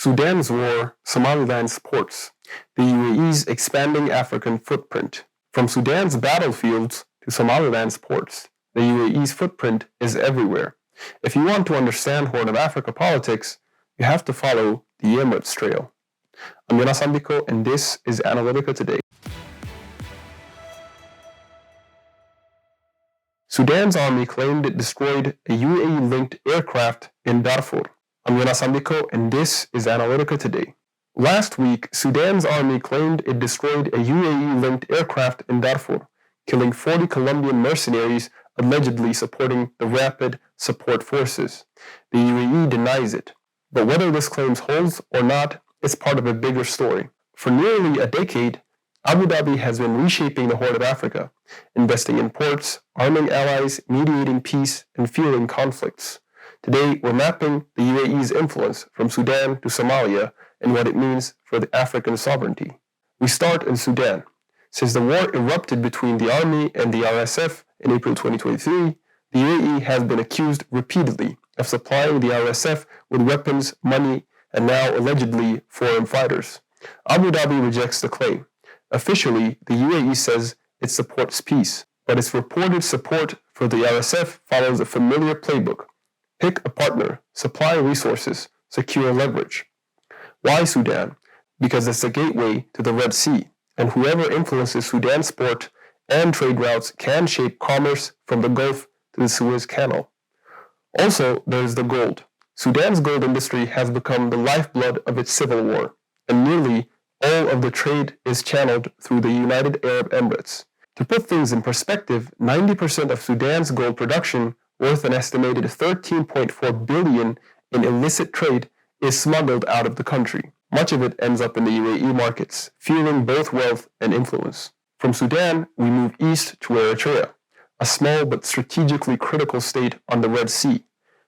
Sudan's war, Somaliland's ports, the UAE's expanding African footprint. From Sudan's battlefields to Somaliland's ports, the UAE's footprint is everywhere. If you want to understand Horn of Africa politics, you have to follow the Emirates Trail. I'm Jonas Ambiko, and this is Analytica Today. Sudan's army claimed it destroyed a UAE-linked aircraft in Darfur. I'm Jonas Ambiko, and this is Analytica Today. Last week, Sudan's army claimed it destroyed a UAE-linked aircraft in Darfur, killing 40 Colombian mercenaries allegedly supporting the Rapid Support Forces. The UAE denies it. But whether this claim holds or not is part of a bigger story. For nearly a decade, Abu Dhabi has been reshaping the Horn of Africa, investing in ports, arming allies, mediating peace, and fueling conflicts. Today, we're mapping the UAE's influence from Sudan to Somalia and what it means for the African sovereignty. We start in Sudan. Since the war erupted between the army and the RSF in April 2023, the UAE has been accused repeatedly of supplying the RSF with weapons, money, and now allegedly foreign fighters. Abu Dhabi rejects the claim. Officially, the UAE says it supports peace, but its reported support for the RSF follows a familiar playbook. Pick a partner, supply resources, secure leverage. Why Sudan? Because it's the gateway to the Red Sea, and whoever influences Sudan's port and trade routes can shape commerce from the Gulf to the Suez Canal. Also, there's the gold. Sudan's gold industry has become the lifeblood of its civil war, and nearly all of the trade is channeled through the United Arab Emirates. To put things in perspective, 90% of Sudan's gold production, worth an estimated $13.4 billion in illicit trade, is smuggled out of the country. Much of it ends up in the UAE markets, fueling both wealth and influence. From Sudan, we move east to Eritrea, a small but strategically critical state on the Red Sea.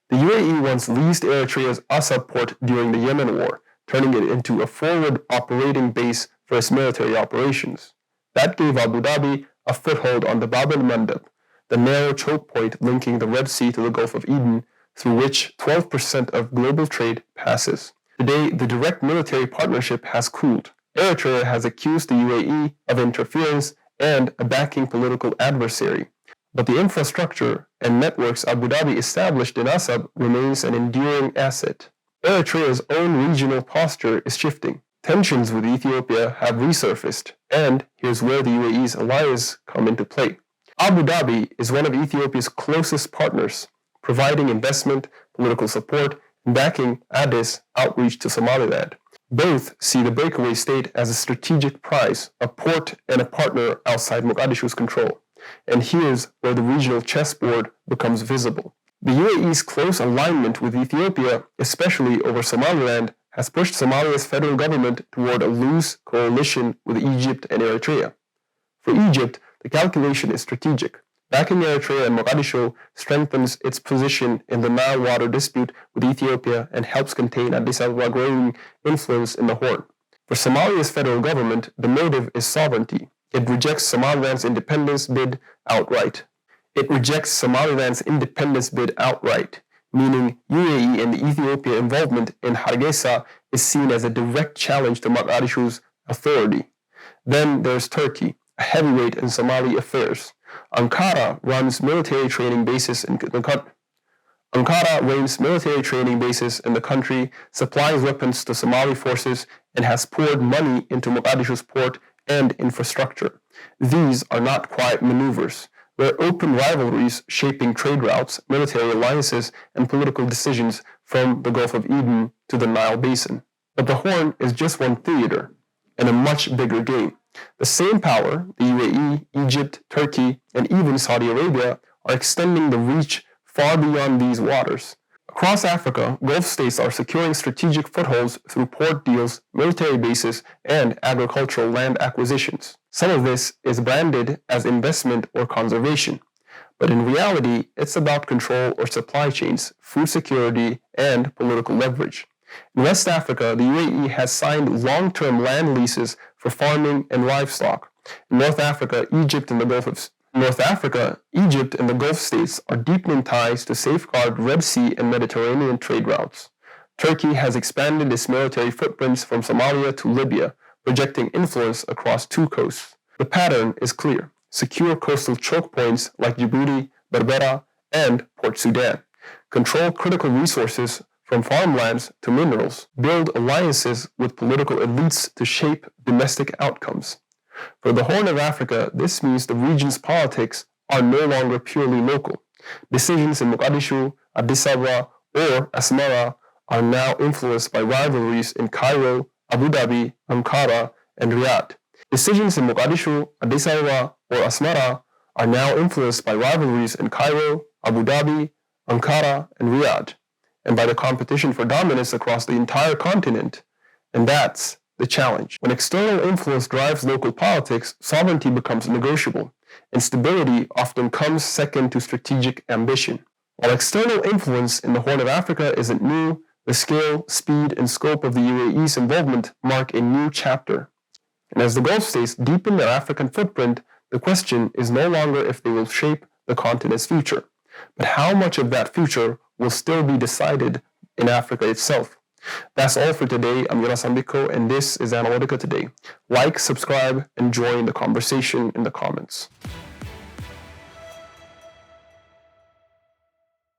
The UAE once leased Eritrea's Assab port during the Yemen War, turning it into a forward operating base for its military operations. That gave Abu Dhabi a foothold on the Bab el-Mandeb, the narrow choke point linking the Red Sea to the Gulf of Eden, through which 12% of global trade passes. Today, the direct military partnership has cooled. Eritrea has accused the UAE of interference and a backing political adversary. But the infrastructure and networks Abu Dhabi established in Assab remains an enduring asset. Eritrea's own regional posture is shifting. Tensions with Ethiopia have resurfaced, and here's where the UAE's allies come into play. Abu Dhabi is one of Ethiopia's closest partners, providing investment, political support, and backing Addis' outreach to Somaliland. Both see the breakaway state as a strategic prize, a port and a partner outside Mogadishu's control. And here's where the regional chessboard becomes visible. The UAE's close alignment with Ethiopia, especially over Somaliland, has pushed Somalia's federal government toward a loose coalition with Egypt and Eritrea. For Egypt, the calculation is strategic. Backing Eritrea and Mogadishu strengthens its position in the Nile water dispute with Ethiopia and helps contain Addis Abeba's growing influence in the Horn. For Somalia's federal government, the motive is sovereignty. It rejects Somaliland's independence bid outright. Meaning UAE and Ethiopia involvement in Hargeisa is seen as a direct challenge to Mogadishu's authority. Then there's Turkey, a heavyweight in Somali affairs. Ankara runs military training bases in the country, supplies weapons to Somali forces, and has poured money into Mogadishu's port and infrastructure. These are not quiet maneuvers. They're open rivalries shaping trade routes, military alliances, and political decisions from the Gulf of Eden to the Nile Basin. But the Horn is just one theater in a much bigger game. The same power, the UAE, Egypt, Turkey, and even Saudi Arabia, are extending the reach far beyond these waters. Across Africa, Gulf states are securing strategic footholds through port deals, military bases, and agricultural land acquisitions. Some of this is branded as investment or conservation, but in reality, it's about control or supply chains, food security, and political leverage. In West Africa, the UAE has signed long-term land leases for farming and livestock. In North Africa, Egypt and the Gulf states are deepening ties to safeguard Red Sea and Mediterranean trade routes. Turkey has expanded its military footprints from Somalia to Libya, projecting influence across two coasts. The pattern is clear: secure coastal choke points like Djibouti, Berbera, and Port Sudan. Control critical resources from farmlands to minerals. Build alliances with political elites to shape domestic outcomes. For the Horn of Africa, this means the region's politics are no longer purely local. Decisions in Mogadishu, Addis Ababa, or Asmara are now influenced by rivalries in Cairo, Abu Dhabi, Ankara, and Riyadh. Decisions in Mogadishu, Addis Ababa, or Asmara are now influenced by rivalries in Cairo, Abu Dhabi, Ankara, and Riyadh, and by the competition for dominance across the entire continent. And that's the challenge. When external influence drives local politics, sovereignty becomes negotiable, and stability often comes second to strategic ambition. While external influence in the Horn of Africa isn't new, the scale, speed, and scope of the UAE's involvement mark a new chapter. And as the Gulf states deepen their African footprint, the question is no longer if they will shape the continent's future, but how much of that future will still be decided in Africa itself. That's all for today. I'm Uae'S, and this is Analytica Today. Like, subscribe, and join the conversation in the comments.